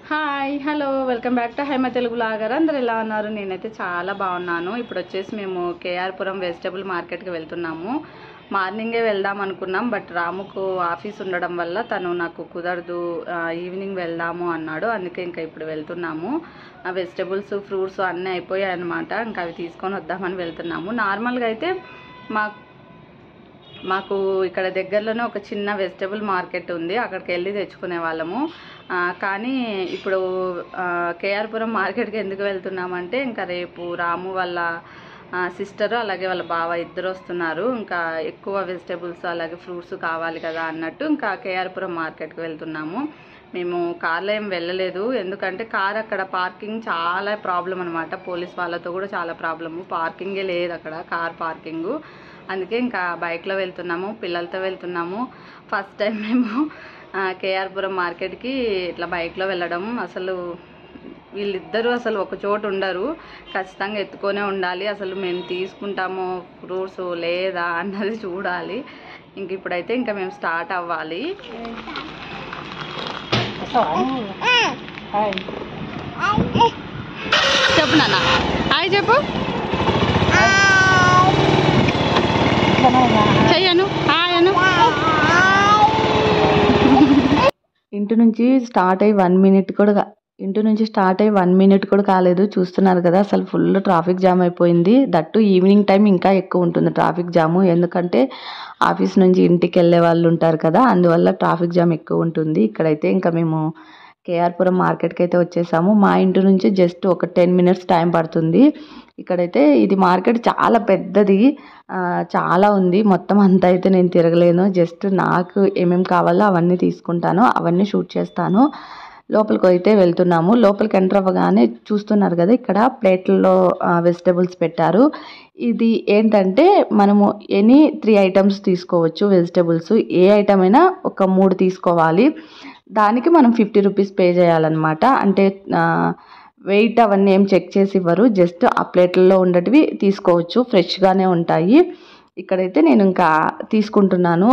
Hi hello welcome back to Haima Telugu blogger. అందరు ఎలా ఉన్నారు? నేనైతే చాలా బాగున్నాను. ఇప్పుడు వచ్చేసి మేము కేఆర్పురం వెజిటబుల్ మార్కెట్కి వెళ్తున్నాము. మార్నింగే వెళ్దాం అనుకున్నాం, బట్ రాముకు ఆఫీస్ ఉండడం వల్ల తను నాకు కుదరదు, ఈవినింగ్ వెళ్దాము అన్నాడు. అందుకే ఇంకా ఇప్పుడు వెళ్తున్నాము. వెజిటబుల్స్ ఫ్రూట్స్ అన్నీ అయిపోయాయి అనమాట. ఇంకా అవి తీసుకొని వద్దామని వెళ్తున్నాము. నార్మల్గా అయితే మాకు ఇక్కడ దగ్గరలోనే ఒక చిన్న వెజిటబుల్ మార్కెట్ ఉంది, అక్కడికి వెళ్ళి తెచ్చుకునే వాళ్ళము. కానీ ఇప్పుడు కేఆర్పురం మార్కెట్కి ఎందుకు వెళ్తున్నామంటే, ఇంకా రేపు రాము వాళ్ళ సిస్టరు అలాగే వాళ్ళ బావ ఇద్దరు వస్తున్నారు. ఇంకా ఎక్కువ వెజిటబుల్స్ అలాగే ఫ్రూట్స్ కావాలి కదా అన్నట్టు ఇంకా కేఆర్పురం మార్కెట్కి వెళ్తున్నాము. మేము కార్లో ఏం వెళ్ళలేదు, ఎందుకంటే కార్ అక్కడ పార్కింగ్ చాలా ప్రాబ్లం అనమాట. పోలీస్ వాళ్ళతో కూడా చాలా ప్రాబ్లము, పార్కింగే లేదు అక్కడ, కార్ పార్కింగు. అందుకే ఇంకా బైక్లో వెళ్తున్నాము, పిల్లలతో వెళ్తున్నాము. ఫస్ట్ టైం మేము కేఆర్పురం మార్కెట్కి ఇట్లా బైక్లో వెళ్ళడం. అసలు వీళ్ళిద్దరూ అసలు ఒక చోటు ఉండరు, ఖచ్చితంగా ఎత్తుకొనే ఉండాలి. అసలు మేము తీసుకుంటామో ఫ్రూట్స్ లేదా అన్నది చూడాలి. ఇంక ఇప్పుడైతే ఇంకా మేము స్టార్ట్ అవ్వాలి. చెప్పు నాన్న, హాయ్ చెప్పు. చెయ్యను హాయను. ఇంటి నుంచి స్టార్ట్ అయ్యి 1 మినిట్ కూడా కాలేదు. చూస్తున్నారు కదా, అసలు ఫుల్ ట్రాఫిక్ జామ్ అయిపోయింది. దట్టు ఈవినింగ్ టైం ఇంకా ఎక్కువ ఉంటుంది ట్రాఫిక్ జాము, ఎందుకంటే ఆఫీస్ నుంచి ఇంటికి వెళ్ళే వాళ్ళు ఉంటారు కదా, అందువల్ల ట్రాఫిక్ జామ్ ఎక్కువ ఉంటుంది. ఇక్కడైతే ఇంకా మేము కేఆర్పురం మార్కెట్కి అయితే వచ్చేసాము. మా ఇంటి నుంచి జస్ట్ ఒక 10 మినిట్స్ టైం పడుతుంది. ఇక్కడైతే ఇది మార్కెట్ చాలా పెద్దది, చాలా ఉంది. మొత్తం అంతా అయితే నేను తిరగలేను, జస్ట్ నాకు ఏమేమి కావాలో అవన్నీ తీసుకుంటాను, అవన్నీ షూట్ చేస్తాను. లోపలికి అయితే వెళ్తున్నాము. లోపలికి ఎంటర్ అవ్వగానే చూస్తున్నారు కదా, ఇక్కడ ప్లేట్లలో వెజిటబుల్స్ పెట్టారు. ఇది ఏంటంటే మనము ఎనీ 3 ఐటమ్స్ తీసుకోవచ్చు వెజిటబుల్స్. ఏ ఐటమ్ అయినా ఒక 3 తీసుకోవాలి. దానికి మనం 50 రూపీస్ పే చేయాలన్నమాట. అంటే వెయిట్ అవన్నీ ఏం చెక్ చేసి ఇవ్వరు, జస్ట్ ఆ ప్లేట్లలో ఉండేటివి తీసుకోవచ్చు, ఫ్రెష్గానే ఉంటాయి. ఇక్కడైతే నేను ఇంకా తీసుకుంటున్నాను.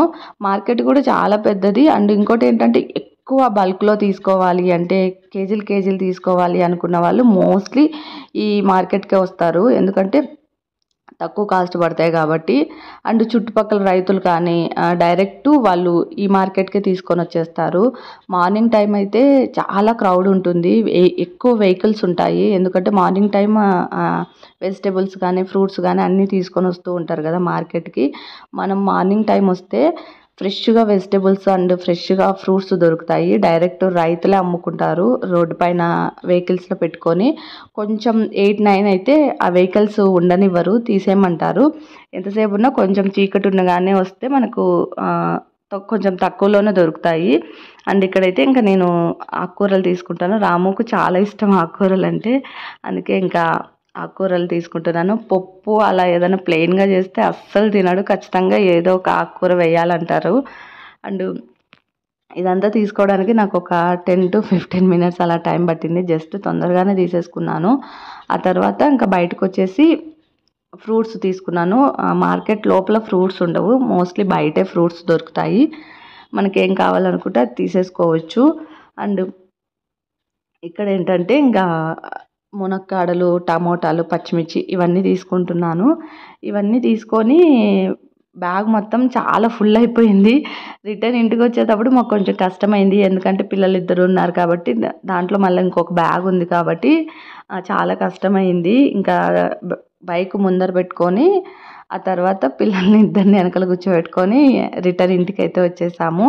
మార్కెట్ కూడా చాలా పెద్దది. అండ్ ఇంకోటి ఏంటంటే, ఎక్కువ బల్క్లో తీసుకోవాలి అంటే కేజీలు తీసుకోవాలి అనుకున్న వాళ్ళు మోస్ట్లీ ఈ మార్కెట్కే వస్తారు, ఎందుకంటే తక్కువ కాస్ట్ పడతాయి కాబట్టి. అండ్ చుట్టుపక్కల రైతులు కానీ డైరెక్ట్ వాళ్ళు ఈ మార్కెట్కే తీసుకొని వచ్చేస్తారు. మార్నింగ్ టైం అయితే చాలా క్రౌడ్ ఉంటుంది, ఎక్కువ వెహికల్స్ ఉంటాయి. ఎందుకంటే మార్నింగ్ టైం వెజిటేబుల్స్ కానీ ఫ్రూట్స్ కానీ అన్నీ తీసుకొని వస్తూ ఉంటారు కదా మార్కెట్కి. మనం మార్నింగ్ టైం వస్తే ఫ్రెష్గా వెజిటేబుల్స్ అండ్ ఫ్రెష్గా ఫ్రూట్స్ దొరుకుతాయి. డైరెక్ట్ రైతులే అమ్ముకుంటారు రోడ్డు పైన వెహికల్స్లో పెట్టుకొని. కొంచెం 8-9 అయితే ఆ వెహికల్స్ ఉండనివ్వరు, తీసేయమంటారు. ఎంతసేపు ఉన్నా కొంచెం చీకటి ఉండగానే వస్తే మనకు కొంచెం తక్కువలోనే దొరుకుతాయి. అండ్ ఇక్కడైతే ఇంకా నేను ఆకుకూరలు తీసుకుంటాను. రాముకు చాలా ఇష్టం ఆకుకూరలు అంటే, అందుకే ఇంకా ఆకుకూరలు తీసుకుంటున్నాను. పప్పు అలా ఏదైనా ప్లెయిన్గా చేస్తే అస్సలు తినడు, ఖచ్చితంగా ఏదో ఒక ఆకుకూర వేయాలంటారు. అండ్ ఇదంతా తీసుకోవడానికి నాకు ఒక 10 to 15 మినిట్స్ అలా టైం పట్టింది. జస్ట్ తొందరగానే తీసేసుకున్నాను. ఆ తర్వాత ఇంకా బయటకు వచ్చేసి ఫ్రూట్స్ తీసుకున్నాను. మార్కెట్ లోపల ఫ్రూట్స్ ఉండవు, మోస్ట్లీ బయటే ఫ్రూట్స్ దొరుకుతాయి. మనకేం కావాలనుకుంటే అది తీసేసుకోవచ్చు. అండ్ ఇక్కడ ఏంటంటే ఇంకా మునక్కాడలు, టమోటాలు, పచ్చిమిర్చి ఇవన్నీ తీసుకుంటున్నాను. ఇవన్నీ తీసుకొని బ్యాగ్ మొత్తం చాలా ఫుల్ అయిపోయింది. రిటర్న్ ఇంటికి వచ్చేటప్పుడు మాకు కొంచెం కష్టమైంది, ఎందుకంటే పిల్లలు ఇద్దరు ఉన్నారు కాబట్టి. దాంట్లో మళ్ళీ ఇంకొక బ్యాగ్ ఉంది కాబట్టి చాలా కష్టమైంది. ఇంకా బైక్ ముందర పెట్టుకొని ఆ తర్వాత పిల్లల్ని ఇద్దరిని వెనకాల కూర్చోబెట్టుకొని రిటర్న్ ఇంటికి అయితే వచ్చేసాము.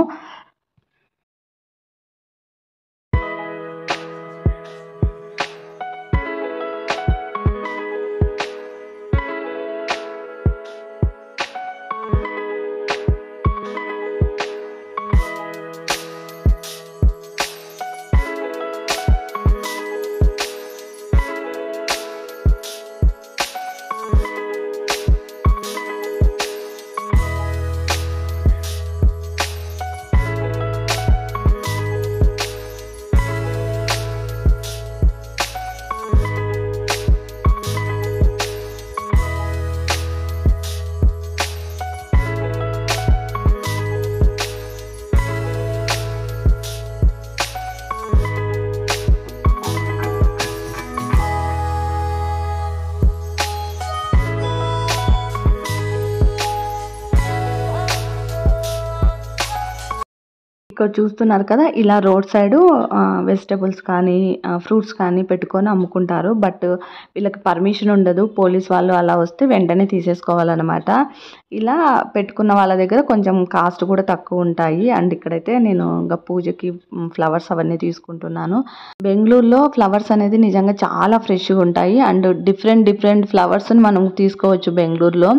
ఇక్కడ చూస్తున్నారు కదా, ఇలా రోడ్ సైడు వెజిటబుల్స్ కానీ ఫ్రూట్స్ కానీ పెట్టుకొని అమ్ముకుంటారు. బట్ వీళ్ళకి పర్మిషన్ ఉండదు. పోలీస్ వాళ్ళు అలా వస్తే వెంటనే తీసేసుకోవాలన్నమాట. ఇలా పెట్టుకున్న వాళ్ళ దగ్గర కొంచెం కాస్ట్ కూడా తక్కువ ఉంటాయి. అండ్ ఇక్కడైతే నేను ఇంకా పూజకి ఫ్లవర్స్ అవన్నీ తీసుకుంటున్నాను. బెంగళూరులో ఫ్లవర్స్ అనేది నిజంగా చాలా ఫ్రెష్గా ఉంటాయి. అండ్ డిఫరెంట్ ఫ్లవర్స్ని మనం తీసుకోవచ్చు బెంగళూరులో.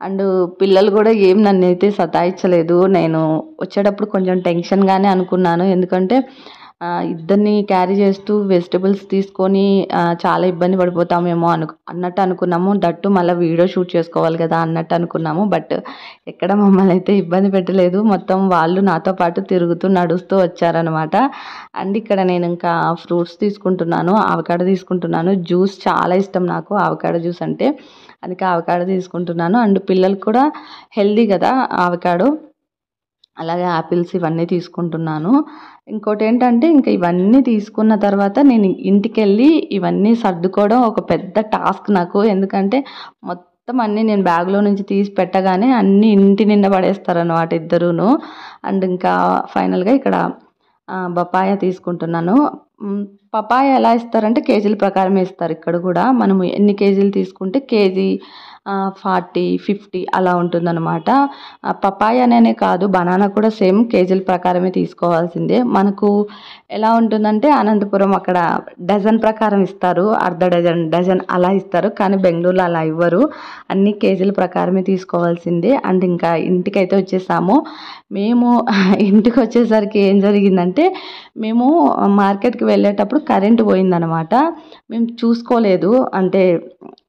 అండ్ పిల్లలు కూడా ఏం నన్ను అయితే సతాయించలేదు. నేను వచ్చేటప్పుడు కొంచెం టెన్షన్గానే అనుకున్నాను. ఎందుకంటే ఇద్దరిని క్యారీ చేస్తూ వెజిటబుల్స్ తీసుకొని చాలా ఇబ్బంది పడిపోతామేమో అన్నట్టు అనుకున్నాము. దట్టు మళ్ళీ వీడియో షూట్ చేసుకోవాలి కదా అన్నట్టు అనుకున్నాము. బట్ ఎక్కడ మమ్మల్ని అయితే ఇబ్బంది పెట్టలేదు. మొత్తం వాళ్ళు నాతో పాటు తిరుగుతూ నడుస్తూ వచ్చారనమాట. అండ్ ఇక్కడ నేను ఇంకా ఫ్రూట్స్ తీసుకుంటున్నాను. ఆవకాడో తీసుకుంటున్నాను. జ్యూస్ చాలా ఇష్టం నాకు, ఆవకాడో జ్యూస్ అంటే. అందుకే ఆవకాడో తీసుకుంటున్నాను. అండ్ పిల్లలకు కూడా హెల్దీ కదా ఆవకాడో. అలాగే యాపిల్స్ ఇవన్నీ తీసుకుంటున్నాను. ఇంకోటి ఏంటంటే ఇంకా ఇవన్నీ తీసుకున్న తర్వాత నేను ఇంటికెళ్ళి ఇవన్నీ సర్దుకోవడం ఒక పెద్ద టాస్క్ నాకు. ఎందుకంటే మొత్తం అన్నీ నేను బ్యాగ్లో నుంచి తీసి పెట్టగానే అన్నీ ఇంటి నిండా పడేస్తారనమాట ఇద్దరును. అండ్ ఇంకా ఫైనల్గా ఇక్కడ పపాయ తీసుకుంటున్నాను. పపాయ ఎలా ఇస్తారంటే కేజీల ప్రకారం ఇస్తారు ఇక్కడ కూడా. మనము ఎన్ని కేజీలు తీసుకుంటే కేజీ 40, 50 అలా ఉంటుందన్నమాట. పపాయ అనే కాదు, బనానా కూడా సేమ్ కేజీల ప్రకారమే తీసుకోవాల్సిందే. మనకు ఎలా ఉంటుందంటే అనంతపురం అక్కడ డజన్ ప్రకారం ఇస్తారు, అర్ధ డజన్ అలా ఇస్తారు. కానీ బెంగళూరులో అలా ఇవ్వరు, అన్ని కేజీల ప్రకారమే తీసుకోవాల్సిందే. అండ్ ఇంకా ఇంటికైతే వచ్చేసాము. మేము ఇంటికి వచ్చేసరికి ఏం జరిగిందంటే, మేము మార్కెట్కి వెళ్ళేటప్పుడు కరెంటు పోయిందనమాట. మేము చూసుకోలేదు. అంటే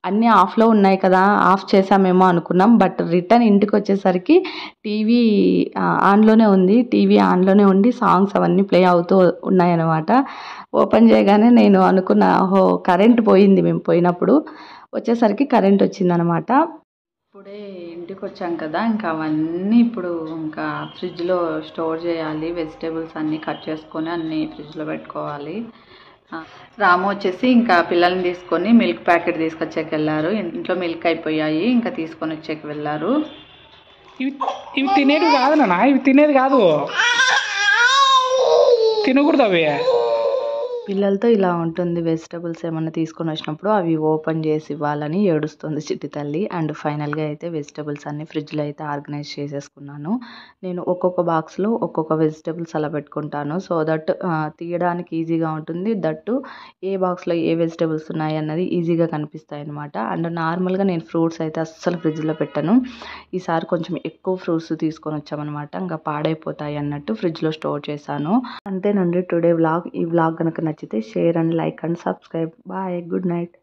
అన్నీ ఆఫ్లో ఉన్నాయి కదా, ఆఫ్ చేసామేమో అనుకున్నాం. బట్ రిటర్న్ ఇంటికి వచ్చేసరికి టీవీ ఆన్లోనే ఉంది. టీవీ ఆన్లోనే ఉండి సాంగ్స్ అవన్నీ ప్లే అవుతూ ఉన్నాయన్నమాట. ఓపెన్ చేయగానే నేను అనుకున్న, ఓహో కరెంట్ పోయింది. మేము పోయినప్పుడు వచ్చేసరికి కరెంట్ వచ్చిందనమాట. ఇప్పుడే ఇంటికి వచ్చాం కదా, ఇంకా అవన్నీ ఇప్పుడు ఇంకా ఫ్రిడ్జ్లో స్టోర్ చేయాలి. వెజిటేబుల్స్ అన్నీ కట్ చేసుకొని అన్నీ ఫ్రిడ్జ్లో పెట్టుకోవాలి. రాము వచ్చేసి ఇంకా పిల్లల్ని తీసుకొని మిల్క్ ప్యాకెట్ తీసుకొచ్చేకి వెళ్ళారు. ఇంట్లో మిల్క్ అయిపోయాయి, ఇంకా తీసుకొని వచ్చేకి వెళ్ళారు. ఇవి తినేది కాదు నాన్న, ఇవి తినేది కాదు, తినకూడదు అవి. పిల్లలతో ఇలా ఉంటుంది. వెజిటబుల్స్ ఏమన్నా తీసుకొని వచ్చినప్పుడు అవి ఓపెన్ చేసి ఇవ్వాలని ఏడుస్తుంది చిట్టి తల్లి. అండ్ ఫైనల్గా అయితే వెజిటబుల్స్ అన్నీ ఫ్రిడ్జ్లో అయితే ఆర్గనైజ్ చేసేసుకున్నాను. నేను ఒక్కొక్క బాక్స్లో ఒక్కొక్క వెజిటబుల్స్ అలా పెట్టుకుంటాను. సో దట్ తీయడానికి ఈజీగా ఉంటుంది. దట్టు ఏ బాక్స్లో ఏ వెజిటబుల్స్ ఉన్నాయి అన్నది ఈజీగా కనిపిస్తాయి అనమాట. అండ్ నార్మల్గా నేను ఫ్రూట్స్ అయితే అస్సలు ఫ్రిడ్జ్లో పెట్టను. ఈసారి కొంచెం ఎక్కువ ఫ్రూట్స్ తీసుకొని వచ్చామన్నమాట. ఇంకా పాడైపోతాయి అన్నట్టు ఫ్రిడ్జ్లో స్టోర్ చేశాను. అంతేనండి టుడే వ్లాగ్. ఈ వ్లాగ్ కనుక నచ్చితే share and like and subscribe. Bye, good night.